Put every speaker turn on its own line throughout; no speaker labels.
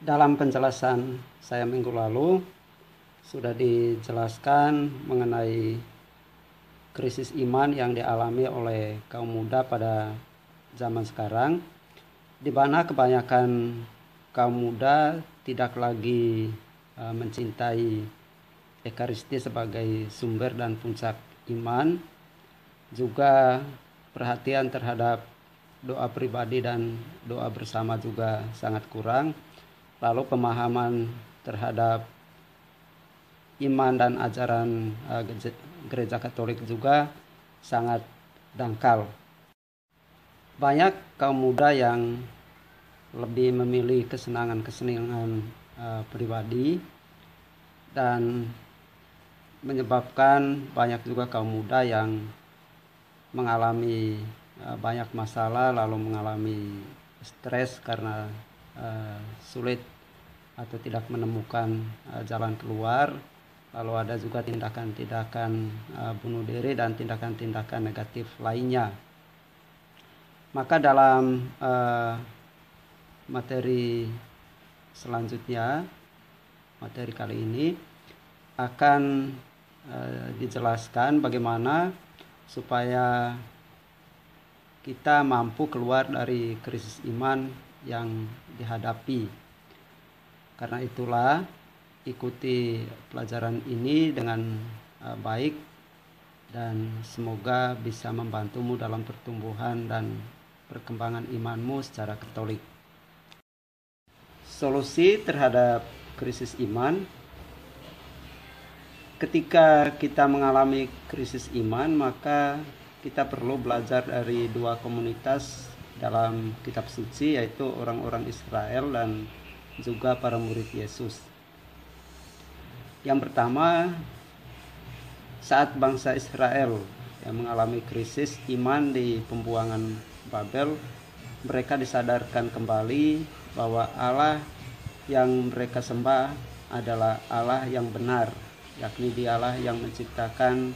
Dalam penjelasan saya minggu lalu sudah dijelaskan mengenai krisis iman yang dialami oleh kaum muda pada zaman sekarang, di mana kebanyakan kaum muda tidak lagi mencintai Ekaristi sebagai sumber dan puncak iman, juga perhatian terhadap doa pribadi dan doa bersama juga sangat kurang. Lalu pemahaman terhadap iman dan ajaran gereja Katolik juga sangat dangkal. Banyak kaum muda yang lebih memilih kesenangan-kesenangan pribadi, dan menyebabkan banyak juga kaum muda yang mengalami banyak masalah, lalu mengalami stres karena sulit atau tidak menemukan jalan keluar. Lalu ada juga tindakan-tindakan bunuh diri dan tindakan-tindakan negatif lainnya. Maka dalam materi selanjutnya, materi kali ini akan dijelaskan bagaimana supaya kita mampu keluar dari krisis iman yang dihadapi. Karena itulah ikuti pelajaran ini dengan baik, dan semoga bisa membantumu dalam pertumbuhan dan perkembangan imanmu secara Katolik. Solusi terhadap krisis iman. Ketika kita mengalami krisis iman, maka kita perlu belajar dari dua komunitas dalam kitab suci, yaitu orang-orang Israel dan juga para murid Yesus. Yang pertama, saat bangsa Israel yang mengalami krisis iman di pembuangan Babel, mereka disadarkan kembali bahwa Allah yang mereka sembah adalah Allah yang benar, yakni Dialah yang menciptakan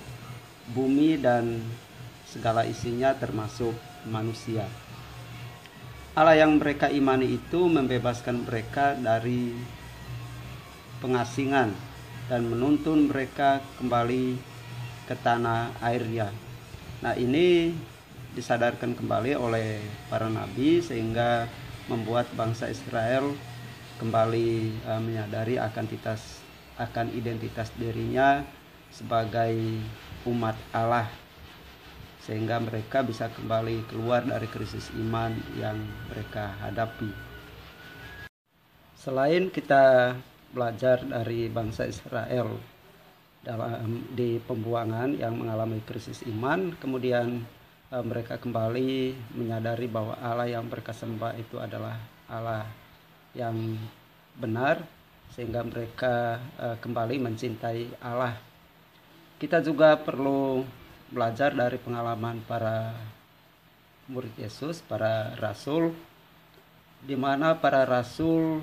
bumi dan segala isinya termasuk manusia. Allah yang mereka imani itu membebaskan mereka dari pengasingan dan menuntun mereka kembali ke tanah airnya. Nah, ini disadarkan kembali oleh para nabi sehingga membuat bangsa Israel kembali menyadari akan identitas dirinya sebagai umat Allah, sehingga mereka bisa kembali keluar dari krisis iman yang mereka hadapi. Selain kita belajar dari bangsa Israel di pembuangan yang mengalami krisis iman, kemudian mereka kembali menyadari bahwa Allah yang mereka sembah itu adalah Allah yang benar, sehingga mereka kembali mencintai Allah. Kita juga perlu belajar dari pengalaman para murid Yesus, para rasul, di mana para rasul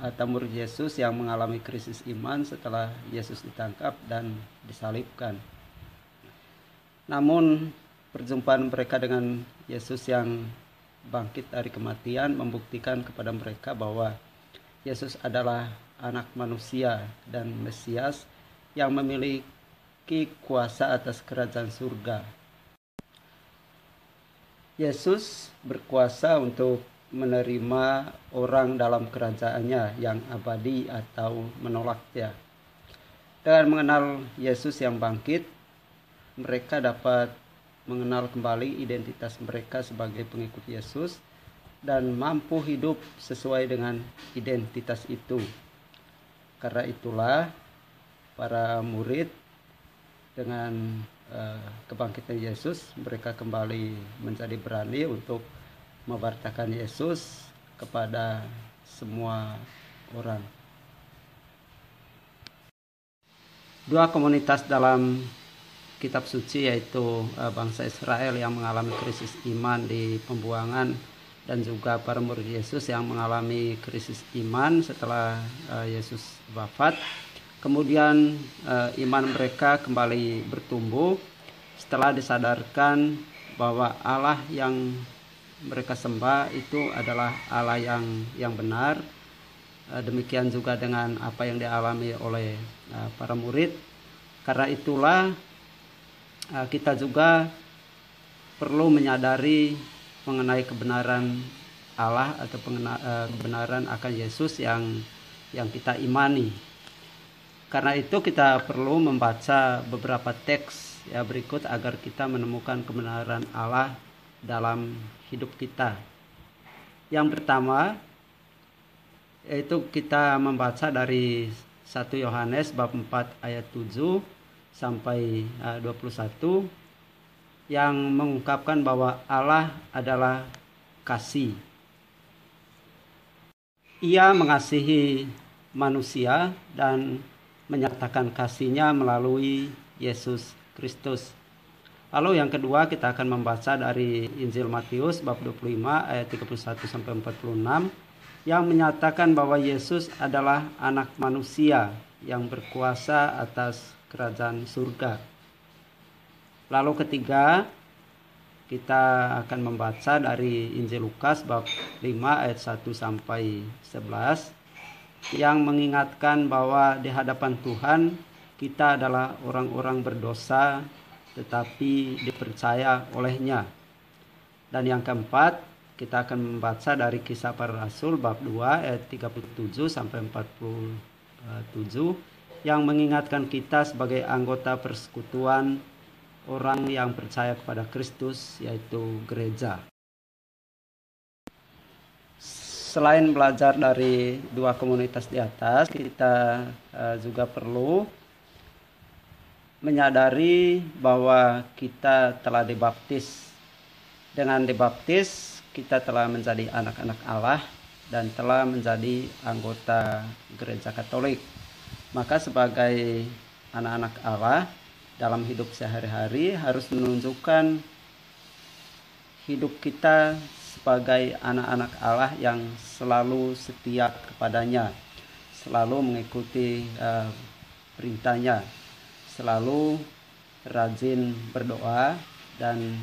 atau murid Yesus yang mengalami krisis iman setelah Yesus ditangkap dan disalibkan. Namun perjumpaan mereka dengan Yesus yang bangkit dari kematian membuktikan kepada mereka bahwa Yesus adalah anak manusia dan Mesias yang memiliki kuasa atas kerajaan surga. Yesus berkuasa untuk menerima orang dalam kerajaannya yang abadi atau menolaknya. Dengan mengenal Yesus yang bangkit, mereka dapat mengenal kembali identitas mereka sebagai pengikut Yesus dan mampu hidup sesuai dengan identitas itu. Karena itulah para murid dengan kebangkitan Yesus, mereka kembali menjadi berani untuk memberitakan Yesus kepada semua orang. Dua komunitas dalam kitab suci, yaitu bangsa Israel yang mengalami krisis iman di pembuangan, dan juga para murid Yesus yang mengalami krisis iman setelah Yesus wafat. Kemudian iman mereka kembali bertumbuh setelah disadarkan bahwa Allah yang mereka sembah itu adalah Allah yang benar, demikian juga dengan apa yang dialami oleh para murid. Karena itulah kita juga perlu menyadari mengenai kebenaran Allah atau kebenaran akan Yesus yang kita imani. Karena itu kita perlu membaca beberapa teks berikut agar kita menemukan kebenaran Allah dalam hidup kita. Yang pertama yaitu kita membaca dari 1 Yohanes bab 4 ayat 7 sampai 21 yang mengungkapkan bahwa Allah adalah kasih. Ia mengasihi manusia dan menyatakan kasih-Nya melalui Yesus Kristus. Lalu yang kedua kita akan membaca dari Injil Matius bab 25 ayat 31 sampai 46 yang menyatakan bahwa Yesus adalah anak manusia yang berkuasa atas kerajaan surga. Lalu ketiga kita akan membaca dari Injil Lukas bab 5 ayat 1 sampai 11 yang mengingatkan bahwa di hadapan Tuhan kita adalah orang-orang berdosa tetapi dipercaya oleh-Nya. Dan yang keempat kita akan membaca dari Kisah Para Rasul bab 2 ayat 37 sampai 47 yang mengingatkan kita sebagai anggota persekutuan orang yang percaya kepada Kristus, yaitu gereja. Selain belajar dari dua komunitas di atas, kita juga perlu menyadari bahwa kita telah dibaptis. Dengan dibaptis, kita telah menjadi anak-anak Allah dan telah menjadi anggota gereja Katolik. Maka sebagai anak-anak Allah dalam hidup sehari-hari harus menunjukkan hidup kita sebagai anak-anak Allah yang selalu setia kepadanya, selalu mengikuti perintahnya, selalu rajin berdoa dan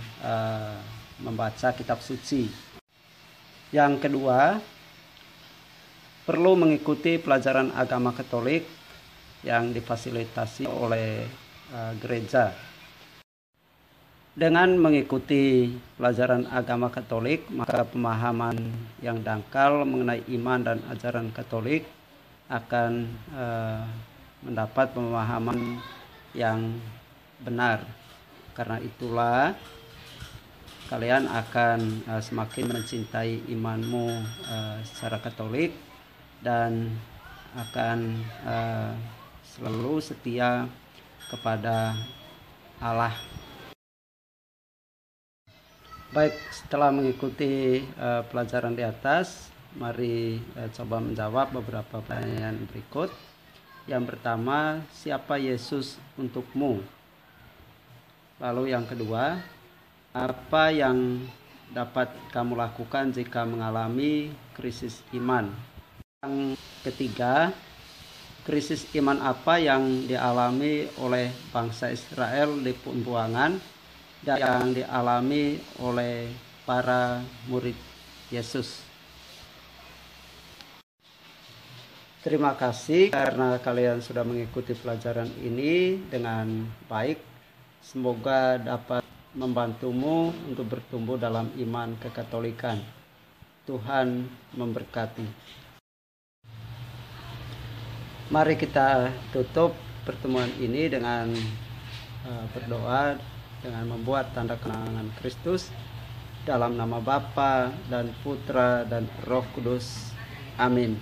membaca kitab suci. Yang kedua, perlu mengikuti pelajaran agama Katolik yang difasilitasi oleh gereja. Dengan mengikuti pelajaran agama Katolik, maka pemahaman yang dangkal mengenai iman dan ajaran Katolik akan mendapat pemahaman yang benar. Karena itulah kalian akan semakin mencintai imanmu secara Katolik dan akan selalu setia kepada Allah. Baik, setelah mengikuti pelajaran di atas, mari coba menjawab beberapa pertanyaan berikut. Yang pertama, siapa Yesus untukmu? Lalu yang kedua, apa yang dapat kamu lakukan jika mengalami krisis iman? Yang ketiga, krisis iman apa yang dialami oleh bangsa Israel di pembuangan dan yang dialami oleh para murid Yesus? Terima kasih karena kalian sudah mengikuti pelajaran ini dengan baik. Semoga dapat membantumu untuk bertumbuh dalam iman kekatolikan. Tuhan memberkati. Mari kita tutup pertemuan ini dengan berdoa dengan membuat tanda kenangan Kristus dalam nama Bapa dan Putra dan Roh Kudus. Amin.